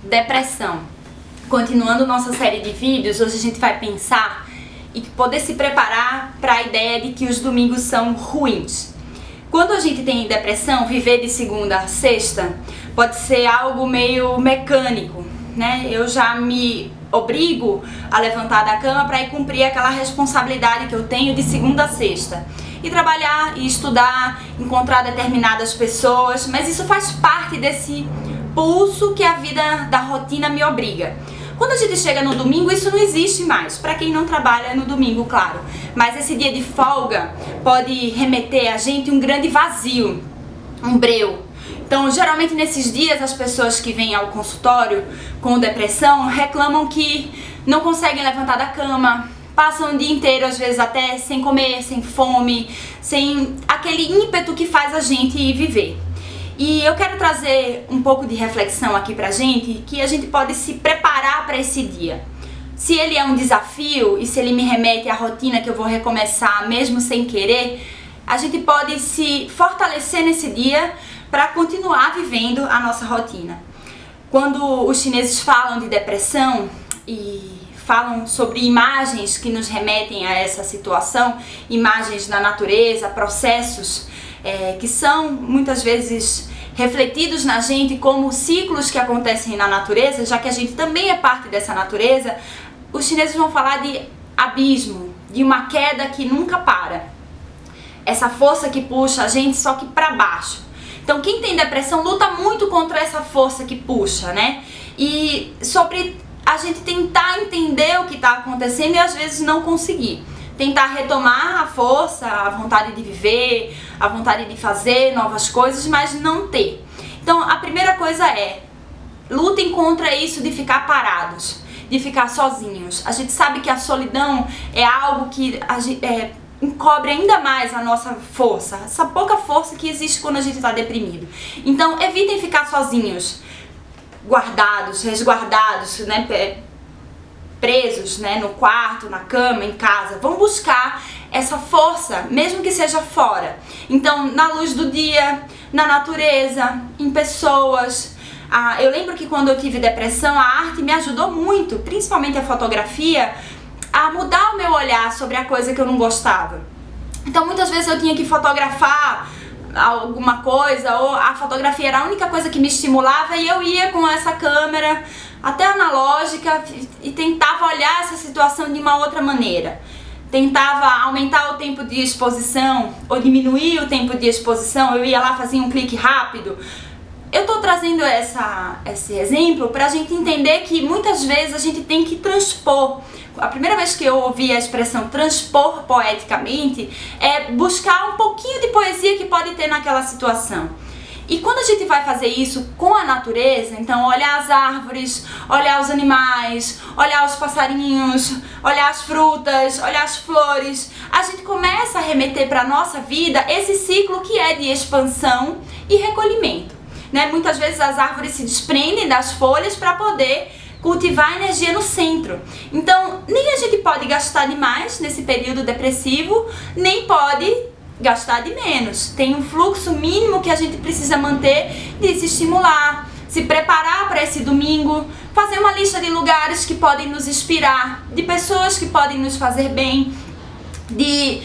Depressão. Continuando nossa série de vídeos, hoje a gente vai pensar e poder se preparar para a ideia de que os domingos são ruins. Quando a gente tem depressão, viver de segunda a sexta pode ser algo meio mecânico, né? Eu já me obrigo a levantar da cama para ir cumprir aquela responsabilidade que eu tenho de segunda a sexta. E trabalhar, e estudar, encontrar determinadas pessoas, mas isso faz parte desse pulso que a vida da rotina me obriga. Quando a gente chega no domingo, isso não existe mais, para quem não trabalha no domingo, claro. Mas esse dia de folga pode remeter a gente um grande vazio, um breu. Então, geralmente nesses dias, as pessoas que vêm ao consultório com depressão reclamam que não conseguem levantar da cama, passam o dia inteiro, às vezes até sem comer, sem fome, sem aquele ímpeto que faz a gente viver. E eu quero trazer um pouco de reflexão aqui pra gente, que a gente pode se preparar para esse dia. Se ele é um desafio e se ele me remete à rotina que eu vou recomeçar mesmo sem querer, a gente pode se fortalecer nesse dia para continuar vivendo a nossa rotina. Quando os chineses falam de depressão e falam sobre imagens que nos remetem a essa situação, imagens da natureza, processos que são muitas vezes refletidos na gente como ciclos que acontecem na natureza, já que a gente também é parte dessa natureza, os chineses vão falar de abismo, de uma queda que nunca para. Essa força que puxa a gente só que para baixo. Então quem tem depressão luta muito contra essa força que puxa, né? E sobre a gente tentar entender o que está acontecendo e às vezes não conseguir. Tentar retomar a força, a vontade de viver, a vontade de fazer novas coisas, mas não ter. Então a primeira coisa é, lutem contra isso de ficar parados, de ficar sozinhos. A gente sabe que a solidão é algo que encobre ainda mais a nossa força, essa pouca força que existe quando a gente está deprimido. Então evitem ficar sozinhos, guardados, resguardados, né? Presos, né, no quarto, na cama, em casa. Vão buscar essa força, mesmo que seja fora. Então, na luz do dia, na natureza, em pessoas. Eu lembro que quando eu tive depressão, a arte me ajudou muito, principalmente a fotografia, a mudar o meu olhar sobre a coisa que eu não gostava. Então, muitas vezes eu tinha que fotografar alguma coisa, ou a fotografia era a única coisa que me estimulava, e eu ia com essa câmera até analógica e tentava olhar essa situação de uma outra maneira. Tentava aumentar o tempo de exposição ou diminuir o tempo de exposição, eu ia lá, fazia um clique rápido. Eu tô trazendo esse exemplo pra gente entender que muitas vezes a gente tem que transpor. A primeira vez que eu ouvi a expressão transpor poeticamente é buscar um pouquinho de poesia que pode ter naquela situação. E quando a gente vai fazer isso com a natureza, então olhar as árvores, olhar os animais, olhar os passarinhos, olhar as frutas, olhar as flores, a gente começa a remeter para a nossa vida esse ciclo que é de expansão e recolhimento, né? Muitas vezes as árvores se desprendem das folhas para poder cultivar energia no centro. Então, nem a gente pode gastar demais nesse período depressivo, nem pode gastar de menos. Tem um fluxo mínimo que a gente precisa manter de se estimular, se preparar para esse domingo, fazer uma lista de lugares que podem nos inspirar, de pessoas que podem nos fazer bem, de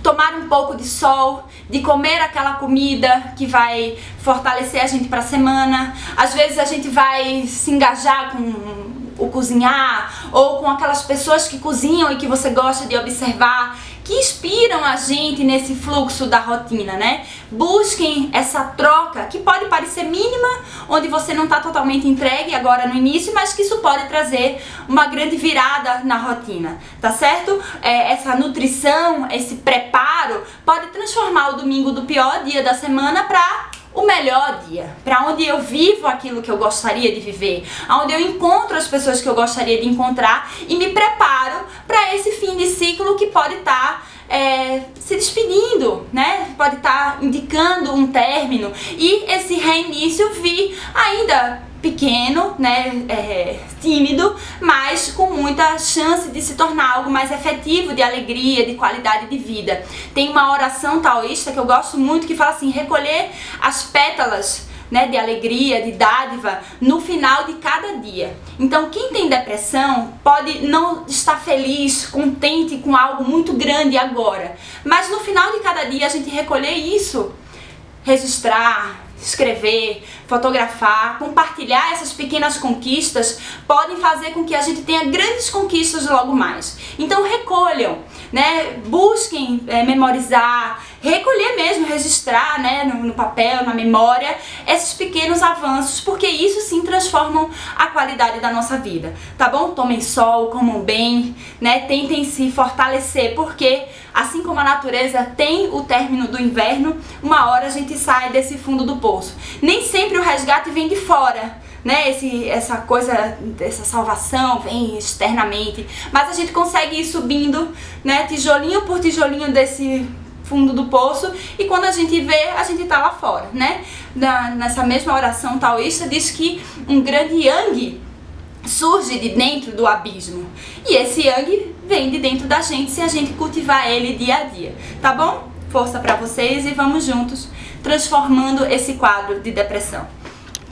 tomar um pouco de sol, de comer aquela comida que vai fortalecer a gente para a semana. Às vezes a gente vai se engajar com o cozinhar, ou com aquelas pessoas que cozinham e que você gosta de observar, que inspiram a gente nesse fluxo da rotina, né? Busquem essa troca, que pode parecer mínima, onde você não está totalmente entregue agora no início, mas que isso pode trazer uma grande virada na rotina, tá certo? Essa nutrição, esse preparo, pode transformar o domingo do pior dia da semana para o melhor dia, para onde eu vivo aquilo que eu gostaria de viver, onde eu encontro as pessoas que eu gostaria de encontrar e me preparo para esse fim de ciclo que pode estar se despedindo, né? Pode estar indicando um término e esse reinício vir ainda pequeno, né, tímido, mas com muita chance de se tornar algo mais efetivo, de alegria, de qualidade de vida. Tem uma oração taoísta que eu gosto muito que fala assim: recolher as pétalas né, de alegria, de dádiva no final de cada dia. Então, quem tem depressão pode não estar feliz, contente com algo muito grande agora, mas no final de cada dia a gente recolher isso, registrar, escrever, fotografar, compartilhar essas pequenas conquistas podem fazer com que a gente tenha grandes conquistas logo mais. Então recolham, né? Busquem memorizar, recolher mesmo, registrar, né, no papel, na memória, esses pequenos avanços, porque isso sim transformam a qualidade da nossa vida, tá bom? Tomem sol, comam bem, né? Tentem se fortalecer, porque assim como a natureza tem o término do inverno, uma hora a gente sai desse fundo do poço. Nem sempre o resgate vem de fora, né? Essa coisa, essa salvação vem externamente, mas a gente consegue ir subindo, né, tijolinho por tijolinho desse fundo do poço, e quando a gente vê, a gente tá lá fora, né? Nessa mesma oração taoísta diz que um grande yang surge de dentro do abismo, e esse yang vem de dentro da gente se a gente cultivar ele dia a dia, tá bom? Força pra vocês e vamos juntos transformando esse quadro de depressão.